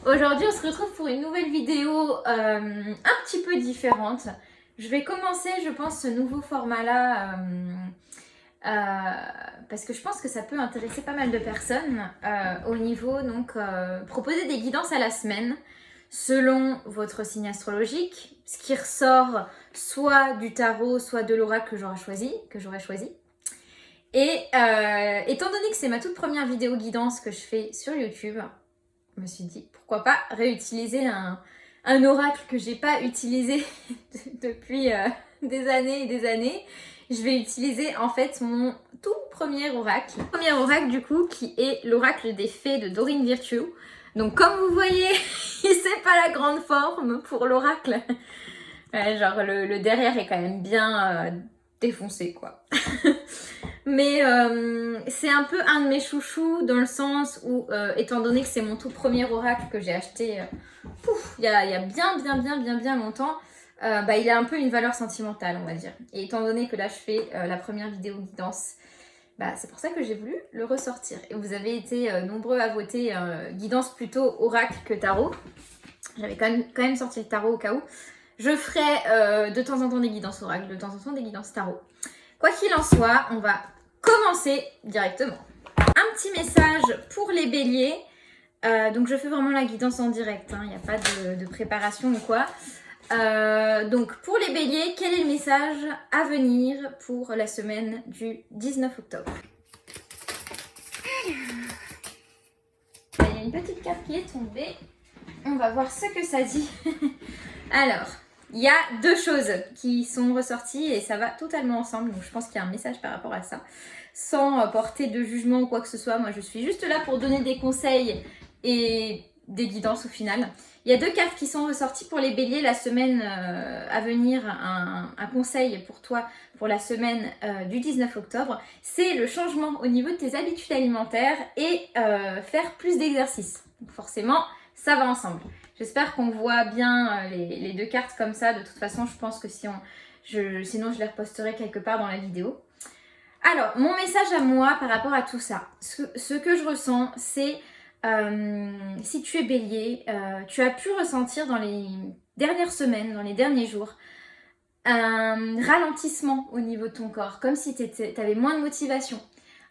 Aujourd'hui, on se retrouve pour une nouvelle vidéo un petit peu différente. Je vais commencer, je pense, ce nouveau format-là parce que je pense que ça peut intéresser pas mal de personnes au niveau, donc, proposer des guidances à la semaine selon votre signe astrologique, ce qui ressort soit du tarot, soit de l'oracle que j'aurais choisi. Et étant donné que c'est ma toute première vidéo guidance que je fais sur YouTube, je me suis dit pourquoi pas réutiliser un oracle que j'ai pas utilisé depuis des années et des années. Je vais utiliser en fait mon tout premier oracle. Le premier oracle du coup qui est l'oracle des fées de Dorine Virtue. Donc comme vous voyez, c'est pas la grande forme pour l'oracle. Ouais, genre le derrière est quand même bien défoncé quoi. Mais c'est un peu un de mes chouchous dans le sens où, étant donné que c'est mon tout premier oracle que j'ai acheté il y a bien longtemps, il a un peu une valeur sentimentale, on va dire. Et étant donné que là, je fais la première vidéo guidance, c'est pour ça que j'ai voulu le ressortir. Et vous avez été nombreux à voter guidance plutôt oracle que tarot. J'avais quand même sorti le tarot au cas où. Je ferai de temps en temps des guidances oracle, de temps en temps des guidances tarot. Quoi qu'il en soit, on va commencer directement. Un petit message pour les béliers. Donc je fais vraiment la guidance en direct, il n'y a pas de préparation ou quoi. Donc pour les béliers, quel est le message à venir pour la semaine du 19 octobre? Il y a une petite carte qui est tombée. On va voir ce que ça dit. Alors, il y a deux choses qui sont ressorties et ça va totalement ensemble. Donc je pense qu'il y a un message par rapport à ça. Sans porter de jugement ou quoi que ce soit. Moi, je suis juste là pour donner des conseils et des guidances au final. Il y a deux cartes qui sont ressorties pour les béliers la semaine à venir. Un conseil pour toi pour la semaine du 19 octobre. C'est le changement au niveau de tes habitudes alimentaires et faire plus d'exercice. Donc forcément, ça va ensemble. J'espère qu'on voit bien les deux cartes comme ça. De toute façon, je pense que sinon je les reposterai quelque part dans la vidéo. Alors, mon message à moi par rapport à tout ça, ce que je ressens, c'est si tu es bélier, tu as pu ressentir dans les dernières semaines, dans les derniers jours, un ralentissement au niveau de ton corps, comme si tu avais moins de motivation,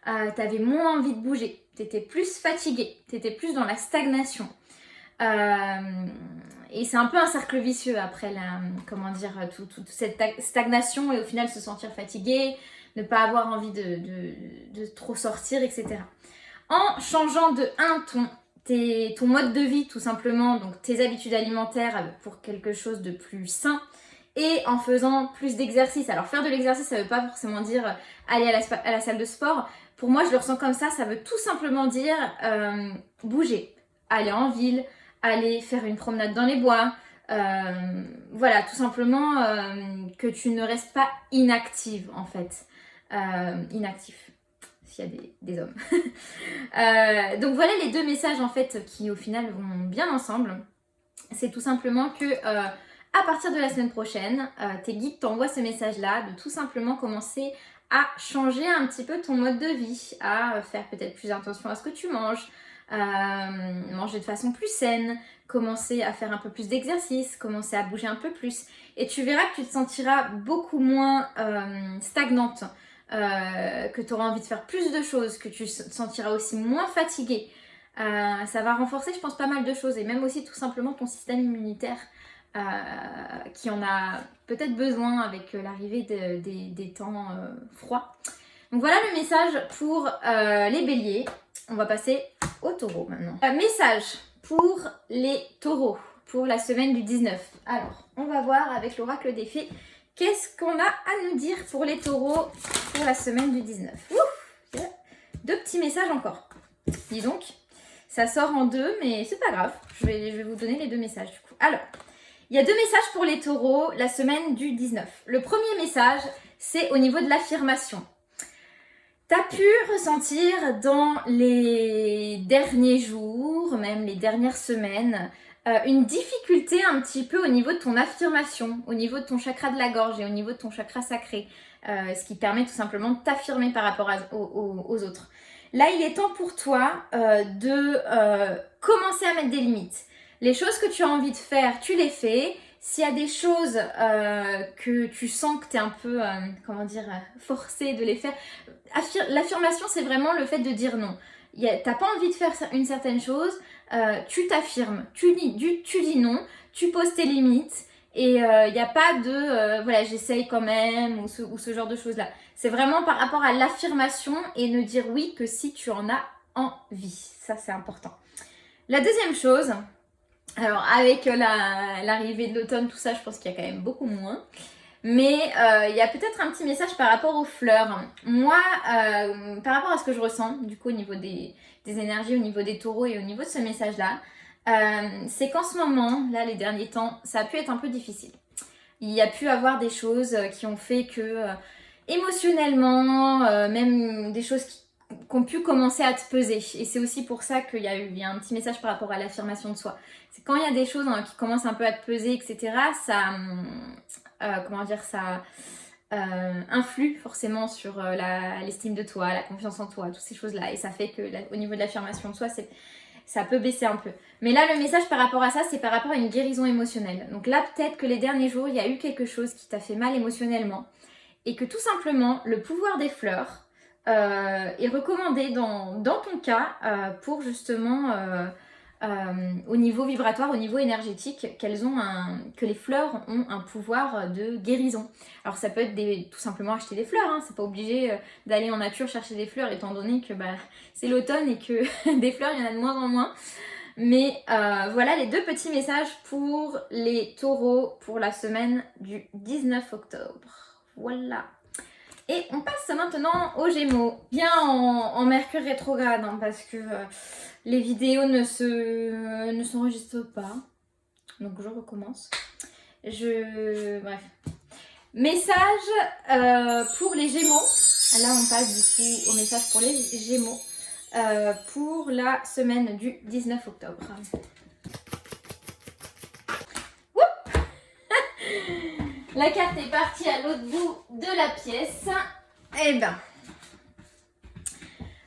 tu avais moins envie de bouger, tu étais plus fatigué, tu étais plus dans la stagnation. Et c'est un peu un cercle vicieux après toute cette stagnation et au final se sentir fatigué, ne pas avoir envie de trop sortir, etc. En changeant de ton mode de vie tout simplement, donc tes habitudes alimentaires pour quelque chose de plus sain et en faisant plus d'exercice. Alors faire de l'exercice, ça ne veut pas forcément dire aller à la salle de sport. Pour moi, je le ressens comme ça veut tout simplement dire bouger, aller en ville, aller faire une promenade dans les bois. Voilà, tout simplement que tu ne restes pas inactive en fait. Inactif, s'il y a des hommes. Donc voilà les deux messages en fait qui au final vont bien ensemble. C'est tout simplement que à partir de la semaine prochaine, tes guides t'envoient ce message-là de tout simplement commencer à changer un petit peu ton mode de vie, à faire peut-être plus attention à ce que tu manges, manger de façon plus saine, commencer à faire un peu plus d'exercice, commencer à bouger un peu plus. Et tu verras que tu te sentiras beaucoup moins stagnante, que tu auras envie de faire plus de choses, que tu te sentiras aussi moins fatiguée. Ça va renforcer, je pense, pas mal de choses et même aussi tout simplement ton système immunitaire qui en a peut-être besoin avec l'arrivée des temps froids. Donc voilà le message pour les béliers. On va passer aux taureaux maintenant. Message pour les taureaux pour la semaine du 19. Alors, on va voir avec l'oracle des fées qu'est-ce qu'on a à nous dire pour les taureaux pour la semaine du 19. Ouf, deux petits messages encore. Dis donc, ça sort en deux, mais c'est pas grave. Je vais vous donner les deux messages du coup. Alors, il y a deux messages pour les taureaux la semaine du 19. Le premier message, c'est au niveau de l'affirmation. Tu as pu ressentir dans les derniers jours, même les dernières semaines, une difficulté un petit peu au niveau de ton affirmation, au niveau de ton chakra de la gorge et au niveau de ton chakra sacré, ce qui permet tout simplement de t'affirmer par rapport aux autres. Là, il est temps pour toi de commencer à mettre des limites, Les choses que tu as envie de faire, tu les fais. S'il y a des choses que tu sens que tu es un peu, forcé de les faire, l'affirmation, c'est vraiment le fait de dire non. T'as pas envie de faire une certaine chose, tu t'affirmes, tu dis non, tu poses tes limites et il n'y a pas de voilà, j'essaye quand même ou ce genre de choses-là. C'est vraiment par rapport à l'affirmation et ne dire oui que si tu en as envie. Ça, c'est important. La deuxième chose, alors avec l'arrivée de l'automne, tout ça, je pense qu'il y a quand même beaucoup moins. Mais il y a peut-être un petit message par rapport aux fleurs. Moi, par rapport à ce que je ressens, du coup, au niveau des énergies, au niveau des taureaux et au niveau de ce message-là, c'est qu'en ce moment, là, les derniers temps, ça a pu être un peu difficile. Il y a pu avoir des choses qui ont fait que, émotionnellement, même des choses qui ont pu commencer à te peser. Et c'est aussi pour ça qu'il y a un petit message par rapport à l'affirmation de soi. C'est quand il y a des choses qui commencent un peu à te peser, etc., ça... ça influe forcément sur l'estime de toi, la confiance en toi, toutes ces choses-là. Et ça fait que au niveau de l'affirmation de soi, ça peut baisser un peu. Mais là, le message par rapport à ça, c'est par rapport à une guérison émotionnelle. Donc là, peut-être que les derniers jours, il y a eu quelque chose qui t'a fait mal émotionnellement et que tout simplement, le pouvoir des fleurs est recommandé dans ton cas pour justement... au niveau vibratoire, au niveau énergétique, que les fleurs ont un pouvoir de guérison. Alors ça peut être tout simplement acheter des fleurs, hein, c'est pas obligé d'aller en nature chercher des fleurs étant donné que c'est l'automne et que des fleurs il y en a de moins en moins. Mais voilà les deux petits messages pour les taureaux pour la semaine du 19 octobre. Voilà. Et on passe maintenant aux Gémeaux. Bien en Mercure rétrograde, hein, parce que les vidéos ne s'enregistrent pas. Donc je recommence. Bref. Message pour les Gémeaux. Là on passe du coup au message pour les Gémeaux. Pour la semaine du 19 octobre. La carte est partie à l'autre bout de la pièce. Eh ben.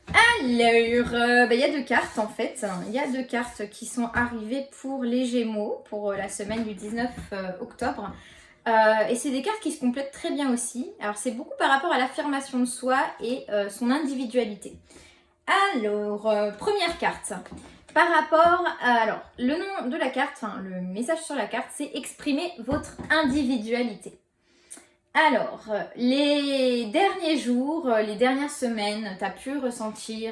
Alors, il y a deux cartes en fait. Il y a deux cartes qui sont arrivées pour les Gémeaux pour la semaine du 19 octobre. Et c'est des cartes qui se complètent très bien aussi. Alors, c'est beaucoup par rapport à l'affirmation de soi et son individualité. Alors, première carte. Par rapport à... Alors, le nom de la carte, enfin, le message sur la carte, c'est exprimer votre individualité. Alors, les derniers jours, les dernières semaines, tu as pu ressentir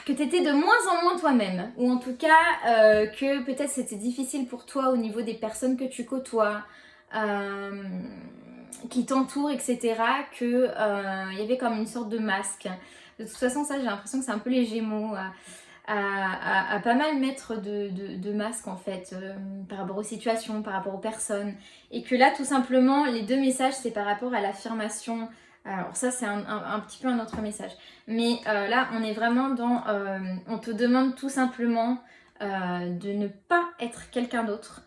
que tu étais de moins en moins toi-même. Ou en tout cas, que peut-être c'était difficile pour toi au niveau des personnes que tu côtoies, qui t'entourent, etc. Qu'il y avait comme une sorte de masque. De toute façon, ça, j'ai l'impression que c'est un peu les Gémeaux à pas mal mettre de masques en fait, par rapport aux situations, par rapport aux personnes. Et que là, tout simplement, les deux messages, c'est par rapport à l'affirmation. Alors ça, c'est un petit peu un autre message. Mais là, on est vraiment dans... on te demande tout simplement de ne pas être quelqu'un d'autre.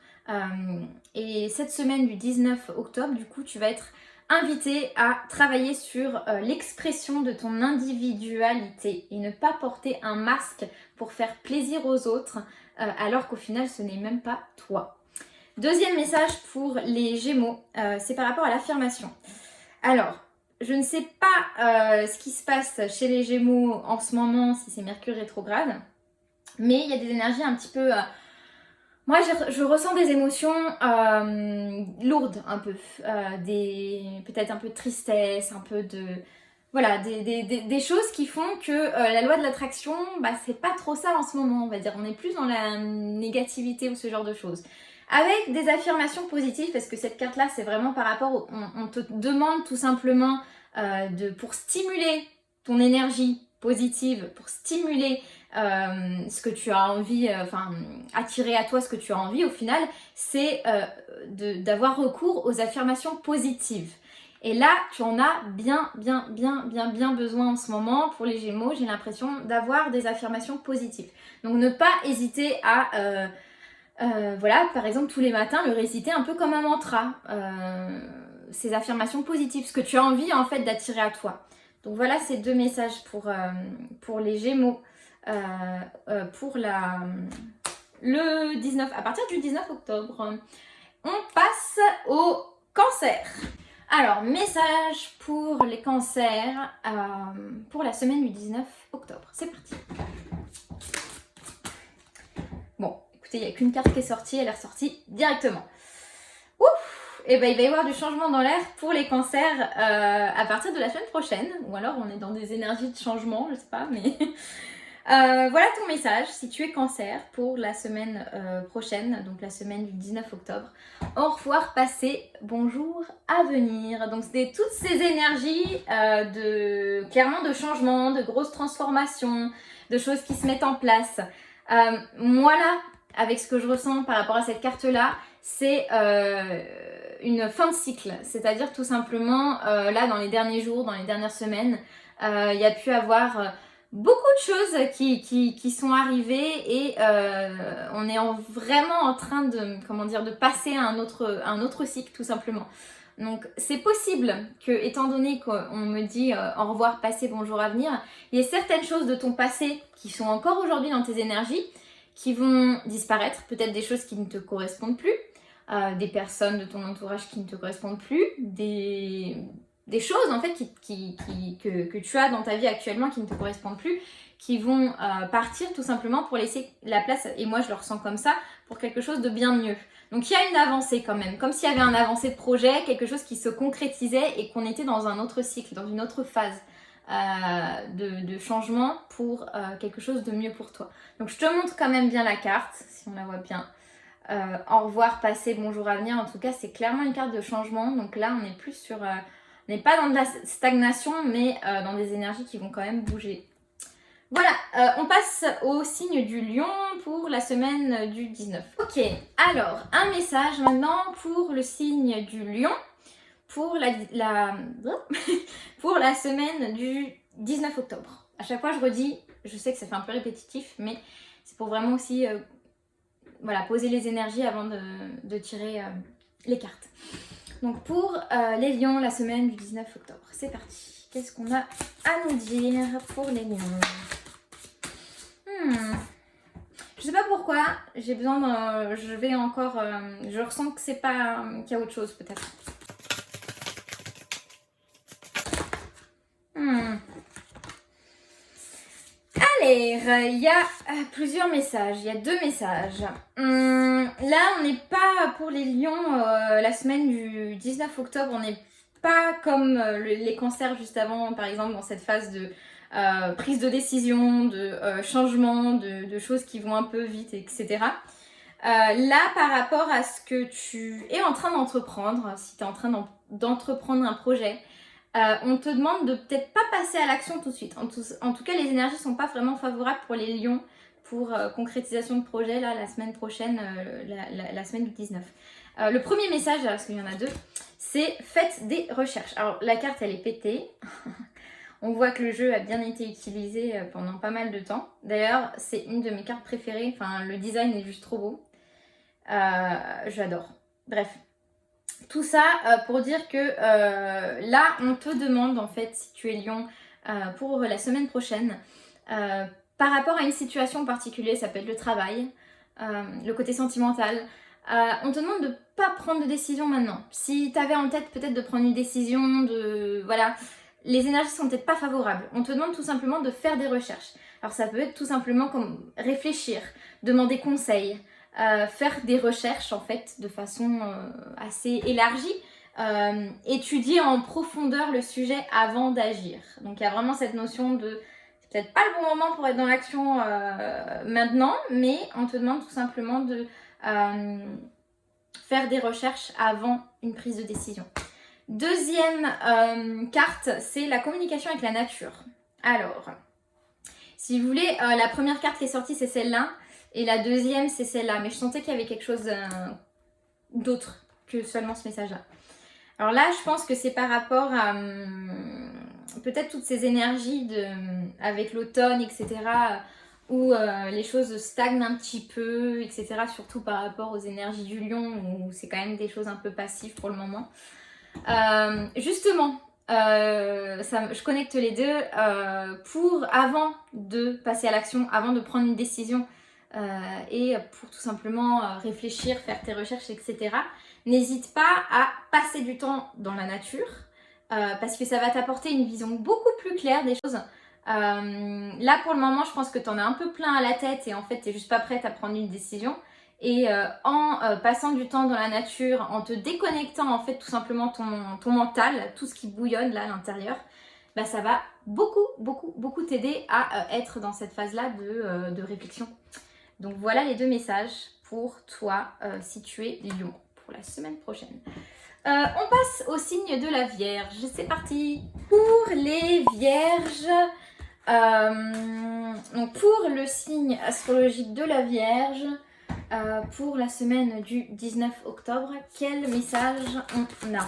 Et cette semaine du 19 octobre, du coup, tu vas être invité à travailler sur l'expression de ton individualité et ne pas porter un masque pour faire plaisir aux autres alors qu'au final ce n'est même pas toi. Deuxième message pour les Gémeaux, c'est par rapport à l'affirmation. Alors, je ne sais pas ce qui se passe chez les Gémeaux en ce moment, si c'est Mercure rétrograde, mais il y a des énergies un petit peu... Moi, je ressens des émotions lourdes un peu, peut-être un peu de tristesse, un peu de... Voilà, des choses qui font que la loi de l'attraction, c'est pas trop ça en ce moment, on va dire. On est plus dans la négativité ou ce genre de choses. Avec des affirmations positives, parce que cette carte-là, c'est vraiment par rapport... On te demande tout simplement pour stimuler ton énergie positive, pour stimuler ce que tu as envie, attirer à toi ce que tu as envie, au final, c'est d'avoir recours aux affirmations positives. Et là, tu en as bien besoin en ce moment. Pour les Gémeaux, j'ai l'impression d'avoir des affirmations positives. Donc, ne pas hésiter à, par exemple, tous les matins, le réciter un peu comme un mantra. Ces affirmations positives, ce que tu as envie, en fait, d'attirer à toi. Donc, voilà ces deux messages pour les Gémeaux. Pour le 19, à partir du 19 octobre. On passe au cancer. Alors, message pour les cancers pour la semaine du 19 octobre. C'est parti. Bon, écoutez, il n'y a qu'une carte qui est sortie, elle est ressortie directement. Ouf! Et ben il va y avoir du changement dans l'air pour les cancers à partir de la semaine prochaine. Ou alors on est dans des énergies de changement, je sais pas, mais... voilà ton message si tu es cancer pour la semaine prochaine, donc la semaine du 19 octobre. Au revoir passé, bonjour à venir. Donc c'était toutes ces énergies clairement de changement, de grosses transformations, de choses qui se mettent en place. Moi là, avec ce que je ressens par rapport à cette carte-là, c'est une fin de cycle. C'est-à-dire tout simplement, là dans les derniers jours, dans les dernières semaines, il y a pu avoir... beaucoup de choses qui sont arrivées et on est vraiment en train de passer à un autre cycle tout simplement. Donc c'est possible que, étant donné qu'on me dit au revoir passé, bonjour avenir, il y ait certaines choses de ton passé qui sont encore aujourd'hui dans tes énergies qui vont disparaître, peut-être des choses qui ne te correspondent plus, des personnes de ton entourage qui ne te correspondent plus, des choses en fait que tu as dans ta vie actuellement qui ne te correspondent plus, qui vont partir tout simplement pour laisser la place, et moi je le ressens comme ça, pour quelque chose de bien mieux. Donc il y a une avancée quand même, comme s'il y avait un avancé de projet, quelque chose qui se concrétisait et qu'on était dans un autre cycle, dans une autre phase de changement pour quelque chose de mieux pour toi. Donc je te montre quand même bien la carte, si on la voit bien. Au revoir, passé, bonjour avenir, en tout cas c'est clairement une carte de changement, donc là on est plus sur... on n'est pas dans de la stagnation, mais dans des énergies qui vont quand même bouger. Voilà, on passe au signe du lion pour la semaine du 19. Ok, alors, un message maintenant pour le signe du lion pour pour la semaine du 19 octobre. À chaque fois, je redis, je sais que ça fait un peu répétitif, mais c'est pour vraiment aussi voilà, poser les énergies avant de tirer les cartes. Donc pour les lions, la semaine du 19 octobre. C'est parti. Qu'est-ce qu'on a à nous dire pour les lions? Je sais pas pourquoi, j'ai besoin de... Je vais encore... je ressens que c'est pas... qu'il y a autre chose peut-être. Allez, il y a plusieurs messages, il y a 2 messages. Là, on n'est pas pour les lions, la semaine du 19 octobre, on n'est pas comme les cancers juste avant, par exemple, dans cette phase de prise de décision, de changement, de choses qui vont un peu vite, etc. Là, par rapport à ce que tu es en train d'entreprendre, si tu es en train d'entreprendre un projet, on te demande de peut-être pas passer à l'action tout de suite. En tout cas, les énergies sont pas vraiment favorables pour les lions pour concrétisation de projet, là, la semaine prochaine, la semaine du 19. Le premier message, parce qu'il y en a 2, c'est faites des recherches. Alors, la carte, elle est pétée. On voit que le jeu a bien été utilisé pendant pas mal de temps. D'ailleurs, c'est une de mes cartes préférées. Enfin, le design est juste trop beau. J'adore. Bref. Tout ça pour dire que là, on te demande, en fait, si tu es lion, pour la semaine prochaine, par rapport à une situation particulière, ça peut être le travail, le côté sentimental, on te demande de ne pas prendre de décision maintenant. Si tu avais en tête peut-être de prendre une décision, voilà, les énergies sont peut-être pas favorables. On te demande tout simplement de faire des recherches. Alors ça peut être tout simplement comme réfléchir, demander conseil, faire des recherches en fait de façon assez élargie, étudier en profondeur le sujet avant d'agir. Donc il y a vraiment cette notion de c'est peut-être pas le bon moment pour être dans l'action maintenant, mais on te demande tout simplement de faire des recherches avant une prise de décision. Deuxième carte, c'est la communication avec la nature. Alors, si vous voulez, la première carte qui est sortie, c'est celle-là. Et la deuxième, c'est celle-là. Mais je sentais qu'il y avait quelque chose d'autre que seulement ce message-là. Alors là, je pense que c'est par rapport à peut-être toutes ces énergies avec l'automne, etc., où les choses stagnent un petit peu, etc., surtout par rapport aux énergies du lion, où c'est quand même des choses un peu passives pour le moment. Justement, je connecte les deux pour avant de passer à l'action, avant de prendre une décision et pour tout simplement réfléchir, faire tes recherches, etc. N'hésite pas à passer du temps dans la nature parce que ça va t'apporter une vision beaucoup plus claire des choses. Là pour le moment je pense que tu en as un peu plein à la tête et en fait tu n'es juste pas prête à prendre une décision. Et en passant du temps dans la nature, en te déconnectant en fait tout simplement ton mental, tout ce qui bouillonne là à l'intérieur, bah, ça va beaucoup t'aider à être dans cette phase-là de réflexion. Donc voilà les 2 messages pour toi si tu es Lion pour la semaine prochaine. On passe au signe de la Vierge. C'est parti. Pour les Vierges, donc pour le signe astrologique de la Vierge, pour la semaine du 19 octobre, quel message on a?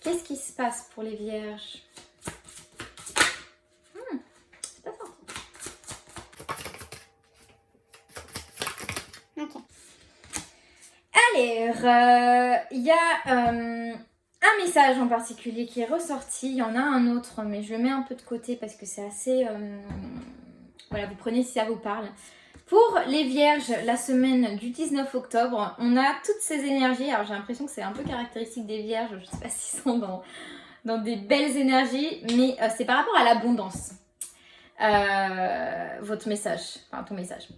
Qu'est-ce qui se passe pour les Vierges? C'est pas sorti. Ok. Alors, il y a un message en particulier qui est ressorti. Il y en a un autre, mais je le mets un peu de côté parce que c'est assez... voilà, vous prenez si ça vous parle. Pour les Vierges, la semaine du 19 octobre, on a toutes ces énergies. Alors j'ai l'impression que c'est un peu caractéristique des Vierges. Je ne sais pas s'ils sont dans des belles énergies, mais c'est par rapport à l'abondance. Votre message, enfin ton message.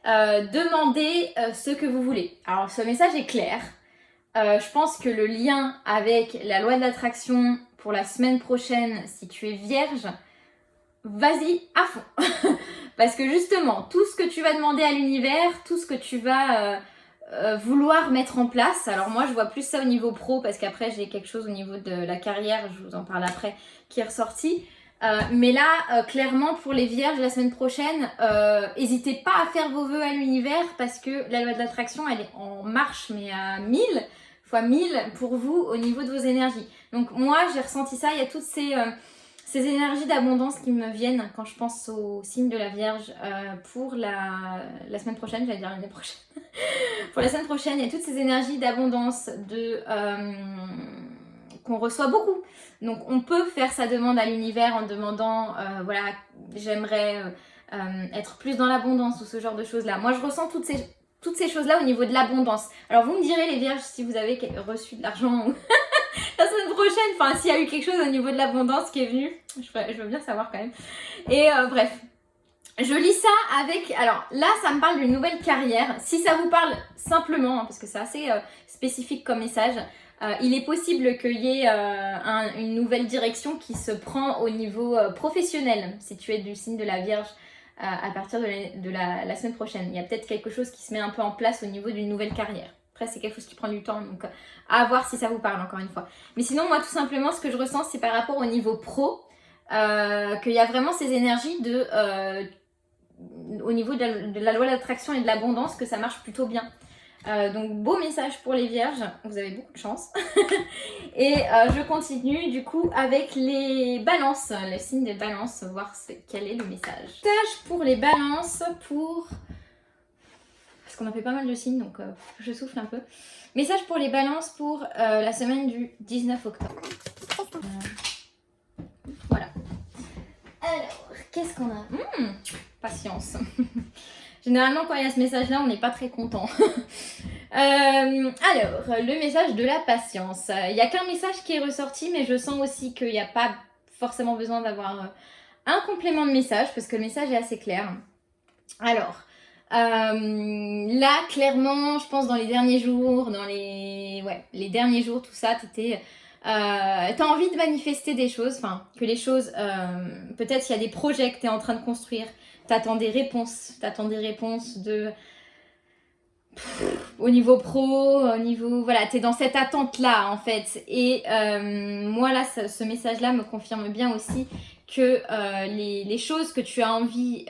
Demandez ce que vous voulez. Alors ce message est clair. Je pense que le lien avec la loi de l'attraction pour la semaine prochaine, si tu es Vierge, vas-y à fond. Parce que justement, tout ce que tu vas demander à l'univers, tout ce que tu vas vouloir mettre en place, alors moi je vois plus ça au niveau pro, parce qu'après j'ai quelque chose au niveau de la carrière, je vous en parle après, qui est ressorti. Mais là, clairement, pour les Vierges, la semaine prochaine, n'hésitez pas à faire vos vœux à l'univers, parce que la loi de l'attraction, elle est en marche, mais à 1000 fois 1000 pour vous au niveau de vos énergies. Donc moi, j'ai ressenti ça, il y a toutes ces énergies d'abondance qui me viennent quand je pense au signe de la Vierge pour la semaine prochaine, j'allais dire l'année prochaine. Pour la semaine prochaine, il y a toutes ces énergies d'abondance qu'on reçoit beaucoup. Donc on peut faire sa demande à l'univers en demandant, voilà, j'aimerais être plus dans l'abondance ou ce genre de choses-là. Moi, je ressens toutes ces choses-là au niveau de l'abondance. Alors vous me direz les Vierges si vous avez reçu de l'argent ou... la semaine prochaine, enfin s'il y a eu quelque chose au niveau de l'abondance qui est venu, je veux bien savoir quand même. Et bref, je lis ça avec, alors là ça me parle d'une nouvelle carrière, si ça vous parle simplement, hein, parce que c'est assez spécifique comme message, il est possible qu'il y ait une nouvelle direction qui se prend au niveau professionnel, si tu es du signe de la Vierge à partir de la semaine prochaine. Il y a peut-être quelque chose qui se met un peu en place au niveau d'une nouvelle carrière. Après, c'est quelque chose qui prend du temps, donc à voir si ça vous parle encore une fois. Mais sinon, moi, tout simplement, ce que je ressens, c'est par rapport au niveau pro, qu'il y a vraiment ces énergies au niveau de la loi de l'attraction et de l'abondance, que ça marche plutôt bien. Donc, beau message pour les Vierges, vous avez beaucoup de chance. Et je continue du coup avec les balances, le signe des balances, voir quel est le message. Message pour les balances, parce qu'on a fait pas mal de signes, donc je souffle un peu. Message pour les balances pour la semaine du 19 octobre. Voilà. Alors, qu'est-ce qu'on a? Patience. Généralement, quand il y a ce message-là, on n'est pas très content. Alors, le message de la patience. Il n'y a qu'un message qui est ressorti, mais je sens aussi qu'il n'y a pas forcément besoin d'avoir un complément de message, parce que le message est assez clair. Alors, là, clairement, je pense dans les derniers jours, les derniers jours, tout ça, t'as envie de manifester des choses, enfin, que les choses, peut-être il y a des projets que t'es en train de construire, t'attends des réponses au niveau pro, au niveau, voilà, t'es dans cette attente-là, en fait. Et moi, là, ce message-là me confirme bien aussi que les choses que tu as envie...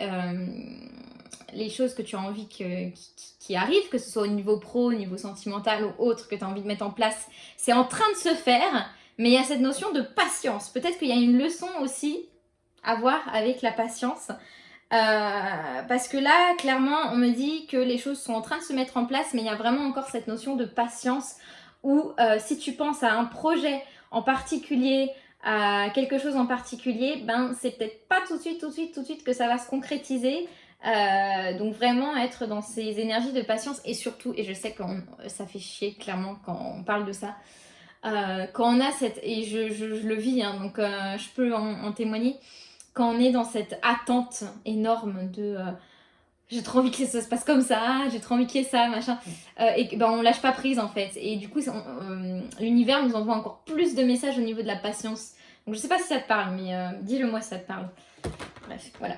qui arrivent, que ce soit au niveau pro, au niveau sentimental ou autre que tu as envie de mettre en place, c'est en train de se faire, mais il y a cette notion de patience. Peut-être qu'il y a une leçon aussi à voir avec la patience, parce que là, clairement, on me dit que les choses sont en train de se mettre en place, mais il y a vraiment encore cette notion de patience où si tu penses à un projet en particulier, à quelque chose en particulier, ben c'est peut-être pas tout de suite que ça va se concrétiser. Donc vraiment être dans ces énergies de patience et surtout, et je sais que ça fait chier clairement quand on parle de ça, quand on a cette, et je le vis, hein, donc je peux en témoigner, quand on est dans cette attente énorme de j'ai trop envie que ça se passe comme ça, j'ai trop envie qu'il y ait ça, machin, et que, ben, on lâche pas prise en fait, et du coup l'univers nous envoie encore plus de messages au niveau de la patience. Donc je sais pas si ça te parle, mais dis-le moi si ça te parle. Bref, voilà.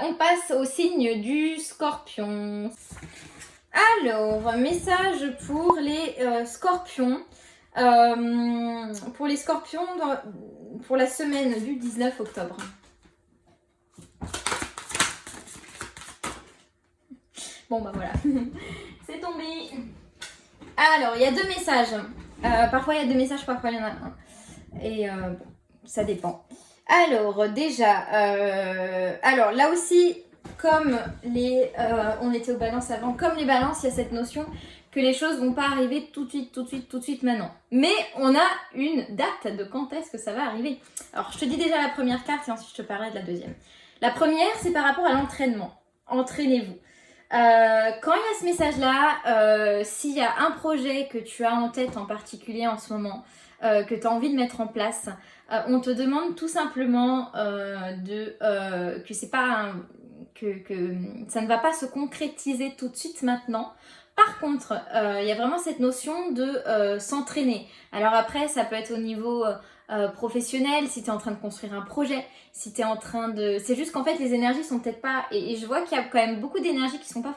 On passe au signe du Scorpion. Alors, message pour les Scorpions. Pour les Scorpions, pour la semaine du 19 octobre. Bon, bah voilà. C'est tombé. Alors, il y a 2 messages. Parfois, il y a 2 messages, parfois, il y en a un. Et bon, ça dépend. Alors, déjà, alors là aussi, comme on était aux balances avant, comme les balances, il y a cette notion que les choses vont pas arriver tout de suite maintenant. Mais on a une date de quand est-ce que ça va arriver. Alors, je te dis déjà la première carte et ensuite je te parlerai de la deuxième. La première, c'est par rapport à l'entraînement. Entraînez-vous. Quand il y a ce message-là, s'il y a un projet que tu as en tête en particulier en ce moment, que tu as envie de mettre en place, on te demande tout simplement que c'est pas que ça ne va pas se concrétiser tout de suite maintenant. Par contre, il y a vraiment cette notion de s'entraîner. Alors après, ça peut être au niveau professionnel, si tu es en train de construire un projet, si tu es en train de... C'est juste qu'en fait, les énergies sont peut-être pas... Et je vois qu'il y a quand même beaucoup d'énergies qui sont pas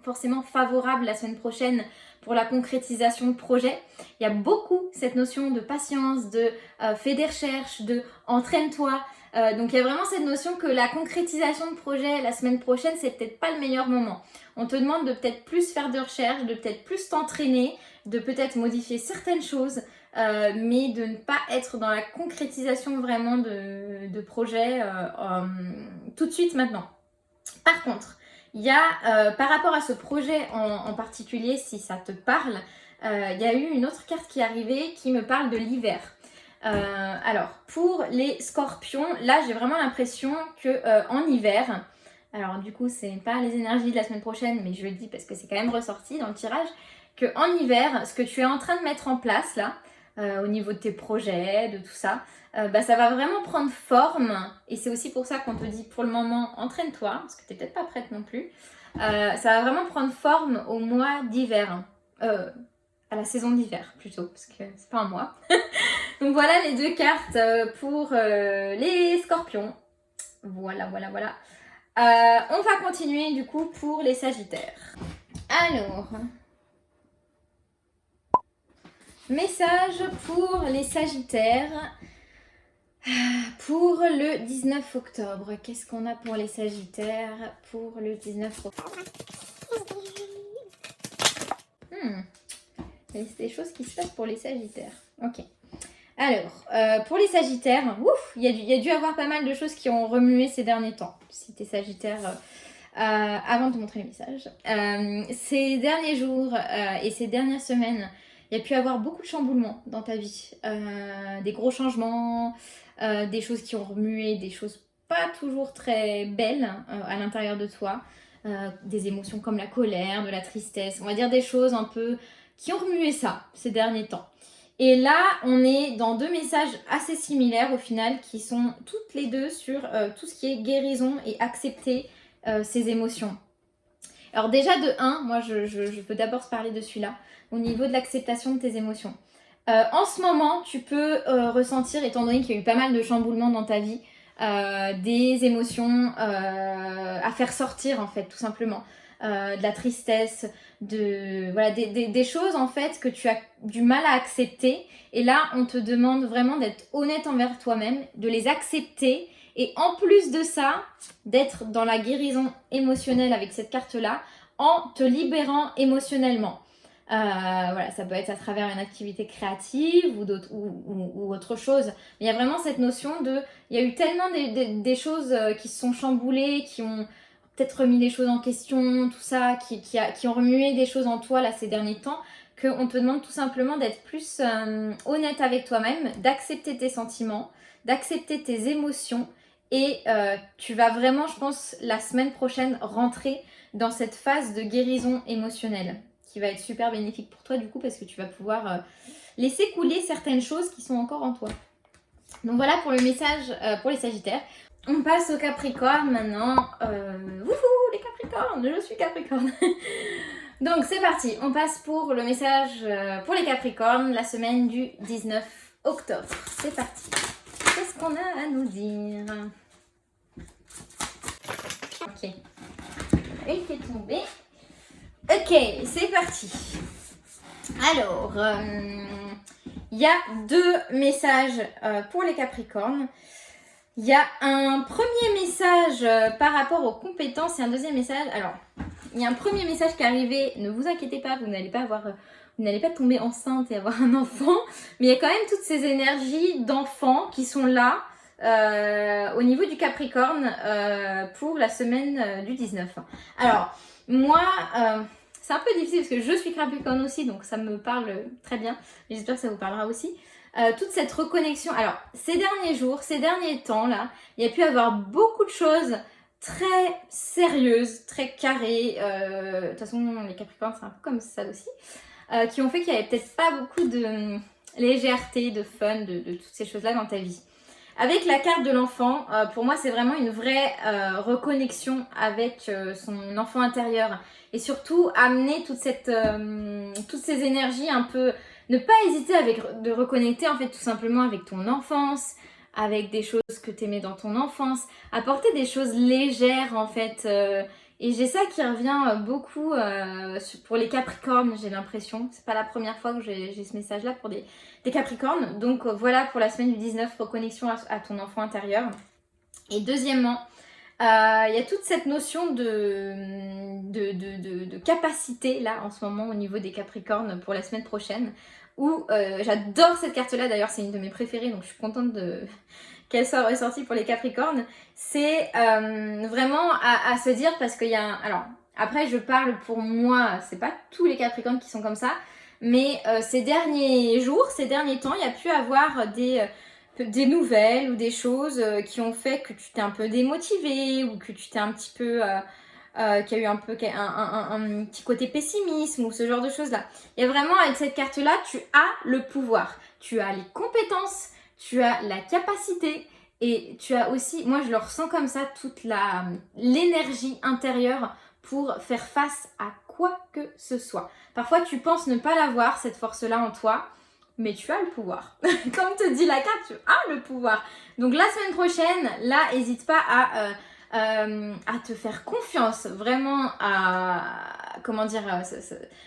forcément favorables la semaine prochaine pour la concrétisation de projet. Il y a beaucoup cette notion de patience, de fais des recherches, de entraîne-toi. Donc il y a vraiment cette notion que la concrétisation de projet la semaine prochaine, c'est peut-être pas le meilleur moment. On te demande de peut-être plus faire de recherches, de peut-être plus t'entraîner, de peut-être modifier certaines choses, mais de ne pas être dans la concrétisation vraiment de projets tout de suite maintenant. Par contre, il y a, par rapport à ce projet en particulier, si ça te parle, il y a eu une autre carte qui est arrivée qui me parle de l'hiver. Alors, pour les Scorpions, là, j'ai vraiment l'impression que en hiver, alors du coup, c'est pas les énergies de la semaine prochaine, mais je le dis parce que c'est quand même ressorti dans le tirage, que en hiver, ce que tu es en train de mettre en place là, au niveau de tes projets, de tout ça, ça va vraiment prendre forme. Et c'est aussi pour ça qu'on te dit pour le moment, entraîne-toi, parce que tu n'es peut-être pas prête non plus. Ça va vraiment prendre forme au mois d'hiver. À la saison d'hiver plutôt, parce que c'est pas un mois. Donc voilà les 2 cartes pour les Scorpions. Voilà. On va continuer du coup pour les Sagittaires. Alors, message pour les Sagittaires pour le 19 octobre. Qu'est-ce qu'on a pour les Sagittaires pour le 19 octobre? Il y a des choses qui se passent pour les Sagittaires. Ok. Alors, pour les Sagittaires, il y a dû avoir pas mal de choses qui ont remué ces derniers temps. Si t'es Sagittaire, avant de te montrer le message. Ces derniers jours et ces dernières semaines, il y a pu avoir beaucoup de chamboulements dans ta vie. Des gros changements, des choses qui ont remué, des choses pas toujours très belles à l'intérieur de toi. Des émotions comme la colère, de la tristesse. On va dire des choses un peu qui ont remué ça ces derniers temps. Et là, on est dans 2 messages assez similaires au final qui sont toutes les 2 sur tout ce qui est guérison et accepter ses émotions. Alors déjà de 1, moi je peux d'abord parler de celui-là, au niveau de l'acceptation de tes émotions. En ce moment, tu peux ressentir, étant donné qu'il y a eu pas mal de chamboulements dans ta vie, des émotions à faire sortir en fait, tout simplement. De la tristesse, des choses en fait que tu as du mal à accepter. Et là, on te demande vraiment d'être honnête envers toi-même, de les accepter. Et en plus de ça, d'être dans la guérison émotionnelle avec cette carte-là, en te libérant émotionnellement. Ça peut être à travers une activité créative ou autre chose. Mais il y a vraiment cette notion de... Il y a eu tellement des choses qui se sont chamboulées, qui ont peut-être remis les choses en question, tout ça, qui ont remué des choses en toi là ces derniers temps, qu'on te demande tout simplement d'être plus honnête avec toi-même, d'accepter tes sentiments, d'accepter tes émotions et tu vas vraiment, je pense, la semaine prochaine rentrer dans cette phase de guérison émotionnelle qui va être super bénéfique pour toi du coup parce que tu vas pouvoir laisser couler certaines choses qui sont encore en toi. Donc voilà pour le message pour les Sagittaires. On passe au Capricorne maintenant. Wouhou, les Capricornes, je suis Capricorne. Donc c'est parti, on passe pour le message pour les Capricornes, la semaine du 19 octobre. C'est parti. Qu'est-ce qu'on a à nous dire? Ok. Elle qui est tombée. Ok, c'est parti. Alors, il y a deux messages pour les Capricornes. Il y a un premier message par rapport aux compétences et un deuxième message. Alors, il y a un premier message qui est arrivé. Ne vous inquiétez pas, vous n'allez pas tomber enceinte et avoir un enfant. Mais il y a quand même toutes ces énergies d'enfants qui sont là au niveau du Capricorne pour la semaine du 19. Alors, moi, c'est un peu difficile parce que je suis Capricorne aussi, donc ça me parle très bien. J'espère que ça vous parlera aussi. Toute cette reconnexion. Alors, ces derniers jours, ces derniers temps là, il y a pu avoir beaucoup de choses très sérieuses, très carrées. De toute façon, les Capricornes, c'est un peu comme ça aussi. Qui ont fait qu'il n'y avait peut-être pas beaucoup de légèreté, de fun, de toutes ces choses-là dans ta vie. Avec la carte de l'enfant, pour moi, c'est vraiment une vraie reconnexion avec son enfant intérieur. Et surtout, amener toutes ces énergies un peu... Ne pas hésiter de reconnecter en fait tout simplement avec ton enfance, avec des choses que tu aimais dans ton enfance, apporter des choses légères en fait. Et j'ai ça qui revient beaucoup pour les Capricornes, j'ai l'impression. C'est pas la première fois que j'ai ce message-là pour des Capricornes. Donc voilà pour la semaine du 19, reconnexion à ton enfant intérieur. Et deuxièmement, il y a toute cette notion de capacité là en ce moment au niveau des Capricornes pour la semaine prochaine où j'adore cette carte là, d'ailleurs c'est une de mes préférées donc je suis contente qu'elle soit ressortie pour les Capricornes. C'est vraiment à se dire parce qu'il y a alors après je parle pour moi, c'est pas tous les Capricornes qui sont comme ça, mais ces derniers jours, ces derniers temps, il y a pu avoir des nouvelles ou des choses qui ont fait que tu t'es un peu démotivé ou que tu t'es un petit peu qu'il y a eu un petit côté pessimisme ou ce genre de choses là. Il y a vraiment avec cette carte là, tu as le pouvoir, tu as les compétences, tu as la capacité et tu as aussi, moi je le ressens comme ça, toute l'énergie intérieure pour faire face à quoi que ce soit. Parfois tu penses ne pas l'avoir cette force là en toi, mais tu as le pouvoir. Comme te dit la carte, tu as le pouvoir. Donc la semaine prochaine, là, n'hésite pas à te faire confiance, vraiment comment dire,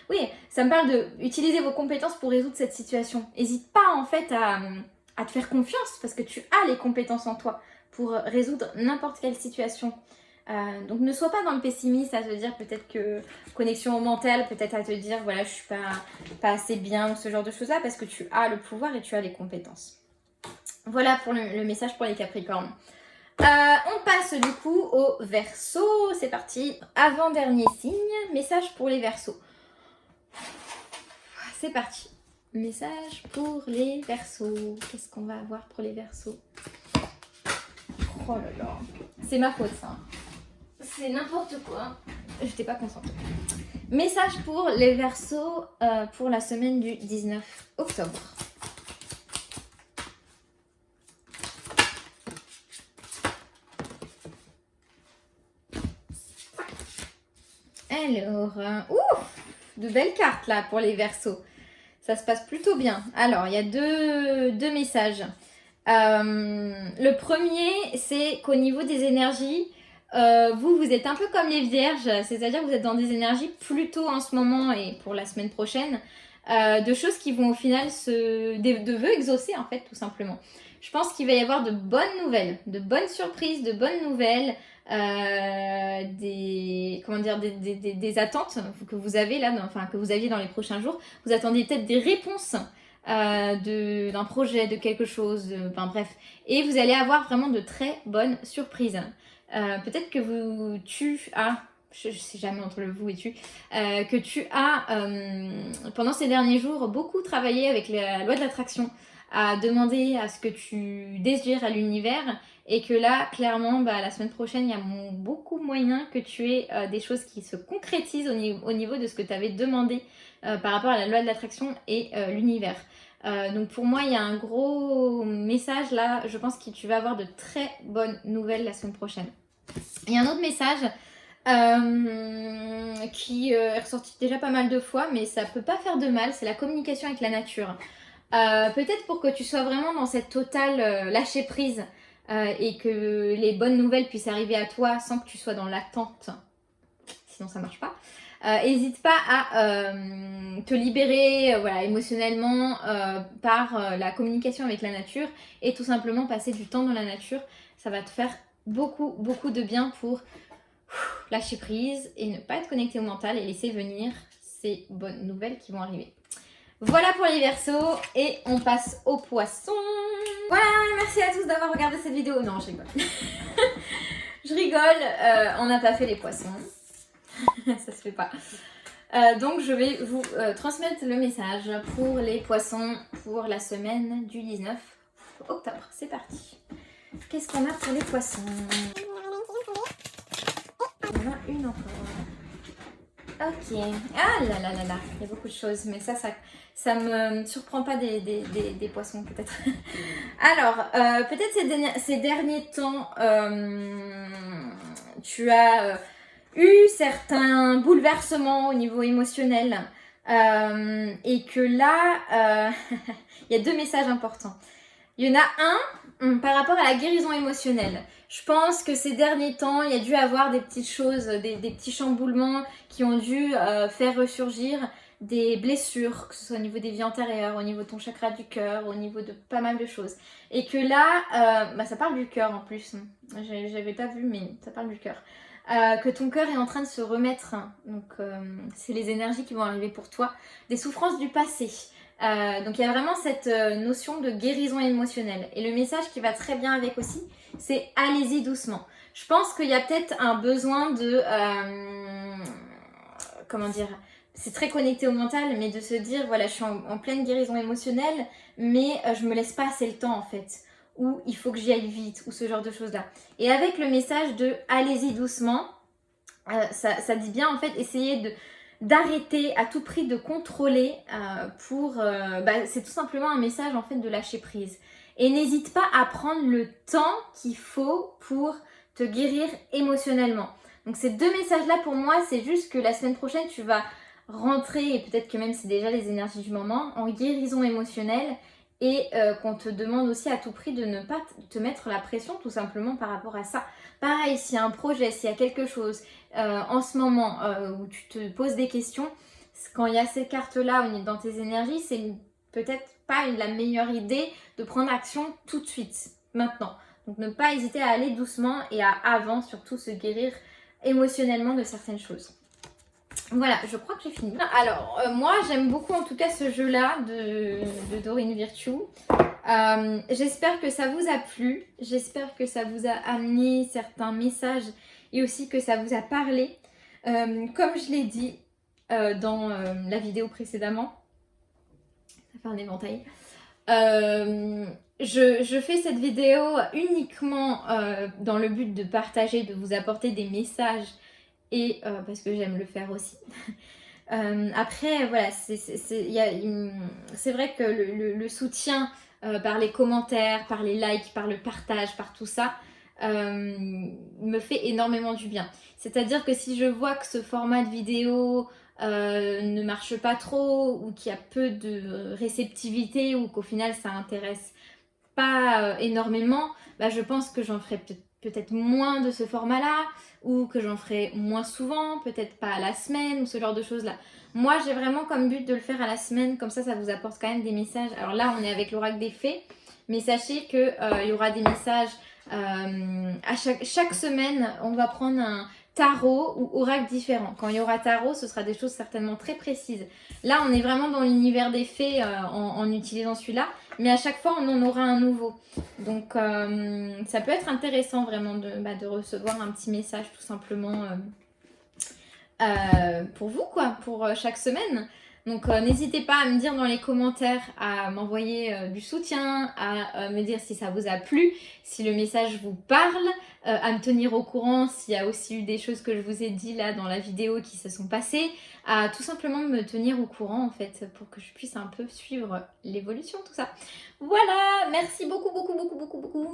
oui, ça me parle d'utiliser vos compétences pour résoudre cette situation. N'hésite pas en fait à te faire confiance parce que tu as les compétences en toi pour résoudre n'importe quelle situation. Donc ne sois pas dans le pessimisme à te dire peut-être que connexion mentale, peut-être à te dire voilà je suis pas assez bien ou ce genre de choses là parce que tu as le pouvoir et tu as les compétences. Voilà pour le message pour les Capricornes. On passe du coup au Verseau, c'est parti, avant-dernier signe, message pour les Verseaux. C'est parti, message pour les Verseaux, qu'est-ce qu'on va avoir pour les Verseaux? Oh là là, c'est ma faute ça. C'est n'importe quoi. J'étais pas concentrée. Message pour les Verseaux pour la semaine du 19 octobre. Alors, ouf, de belles cartes là pour les Verseaux. Ça se passe plutôt bien. Alors, il y a deux messages. Le premier, c'est qu'au niveau des énergies, vous êtes un peu comme les vierges, c'est-à-dire que vous êtes dans des énergies plutôt en ce moment et pour la semaine prochaine, de choses qui vont au final de vœux exaucés en fait tout simplement. Je pense qu'il va y avoir de bonnes nouvelles, de bonnes surprises, de bonnes nouvelles, des attentes que vous avez là, que vous aviez dans les prochains jours. Vous attendez peut-être des réponses d'un projet, de quelque chose, enfin bref. Et vous allez avoir vraiment de très bonnes surprises. Peut-être que je sais jamais entre le vous et tu, que tu as pendant ces derniers jours beaucoup travaillé avec la loi de l'attraction, à demander à ce que tu désires à l'univers et que là, clairement, la semaine prochaine, il y a beaucoup moyen que tu aies des choses qui se concrétisent au niveau de ce que tu avais demandé par rapport à la loi de l'attraction et l'univers. Donc pour moi, il y a un gros message là. Je pense que tu vas avoir de très bonnes nouvelles la semaine prochaine. Il y a un autre message qui est ressorti déjà pas mal de fois, mais ça peut pas faire de mal. C'est la communication avec la nature. Peut-être pour que tu sois vraiment dans cette totale lâcher prise et que les bonnes nouvelles puissent arriver à toi sans que tu sois dans l'attente. Sinon ça marche pas. N'hésite pas à te libérer voilà, émotionnellement par la communication avec la nature et tout simplement passer du temps dans la nature. Ça va te faire beaucoup de bien pour lâcher prise et ne pas être connecté au mental et laisser venir ces bonnes nouvelles qui vont arriver. Voilà pour les Verseaux et on passe aux Poissons. Voilà, merci à tous d'avoir regardé cette vidéo. Non, je rigole. Je rigole, on n'a pas fait les Poissons. Ça se fait pas. Donc je vais vous transmettre le message pour les Poissons pour la semaine du 19 octobre. C'est parti. Qu'est-ce qu'on a pour les Poissons? Il y en a une encore. Ok. Ah là là là là. Il y a beaucoup de choses, mais ça me surprend pas des Poissons peut-être. Alors, peut-être ces derniers temps, tu as eu certains bouleversements au niveau émotionnel et que là, il y a deux messages importants. Il y en a un par rapport à la guérison émotionnelle. Je pense que ces derniers temps, il y a dû avoir des petites choses, des petits chamboulements qui ont dû faire ressurgir des blessures, que ce soit au niveau des vies antérieures, au niveau de ton chakra du cœur, au niveau de pas mal de choses. Et que là, ça parle du cœur en plus. J'avais pas vu, mais ça parle du cœur. Que ton cœur est en train de se remettre. Donc, c'est les énergies qui vont arriver pour toi. Des souffrances du passé. Donc, il y a vraiment cette notion de guérison émotionnelle. Et le message qui va très bien avec aussi, c'est allez-y doucement. Je pense qu'il y a peut-être un besoin de... comment dire ? C'est très connecté au mental, mais de se dire, voilà, je suis en pleine guérison émotionnelle, mais je me laisse pas assez le temps en fait. Ou il faut que j'y aille vite, ou ce genre de choses-là. Et avec le message de allez-y doucement, ça dit bien en fait essayer d'arrêter à tout prix de contrôler c'est tout simplement un message en fait de lâcher prise. Et n'hésite pas à prendre le temps qu'il faut pour te guérir émotionnellement. Donc ces deux messages-là pour moi, c'est juste que la semaine prochaine, tu vas rentrer, et peut-être que même c'est déjà les énergies du moment, en guérison émotionnelle et qu'on te demande aussi à tout prix de ne pas te mettre la pression tout simplement par rapport à ça. Pareil, s'il y a un projet, s'il y a quelque chose en ce moment où tu te poses des questions, quand il y a ces cartes-là dans tes énergies, c'est peut-être pas la meilleure idée de prendre action tout de suite, maintenant. Donc ne pas hésiter à aller doucement et à avant surtout se guérir émotionnellement de certaines choses. Voilà, je crois que j'ai fini. Alors, moi, j'aime beaucoup en tout cas ce jeu-là de Dorine Virtue. J'espère que ça vous a plu. J'espère que ça vous a amené certains messages et aussi que ça vous a parlé. Comme je l'ai dit dans la vidéo précédemment, ça fait un éventail. Je fais cette vidéo uniquement dans le but de partager, de vous apporter des messages et parce que j'aime le faire aussi. Après, voilà, c'est vrai que le soutien par les commentaires, par les likes, par le partage, par tout ça, me fait énormément du bien. C'est-à-dire que si je vois que ce format de vidéo ne marche pas trop ou qu'il y a peu de réceptivité ou qu'au final ça intéresse pas énormément, je pense que j'en ferai peut-être moins de ce format-là ou que j'en ferai moins souvent, peut-être pas à la semaine ou ce genre de choses-là. Moi, j'ai vraiment comme but de le faire à la semaine, comme ça vous apporte quand même des messages. Alors là, on est avec l'oracle des fées, mais sachez qu'il y aura des messages à chaque semaine. On va prendre un tarot ou oracle différent. Quand il y aura tarot, ce sera des choses certainement très précises. Là, on est vraiment dans l'univers des fées en utilisant celui-là, mais à chaque fois, on en aura un nouveau. Donc, ça peut être intéressant vraiment de recevoir un petit message tout simplement pour vous, quoi, pour chaque semaine. Donc n'hésitez pas à me dire dans les commentaires, à m'envoyer du soutien, à me dire si ça vous a plu, si le message vous parle, à me tenir au courant s'il y a aussi eu des choses que je vous ai dit là dans la vidéo qui se sont passées, à tout simplement me tenir au courant en fait pour que je puisse un peu suivre l'évolution, tout ça. Voilà, merci beaucoup, beaucoup, beaucoup, beaucoup, beaucoup.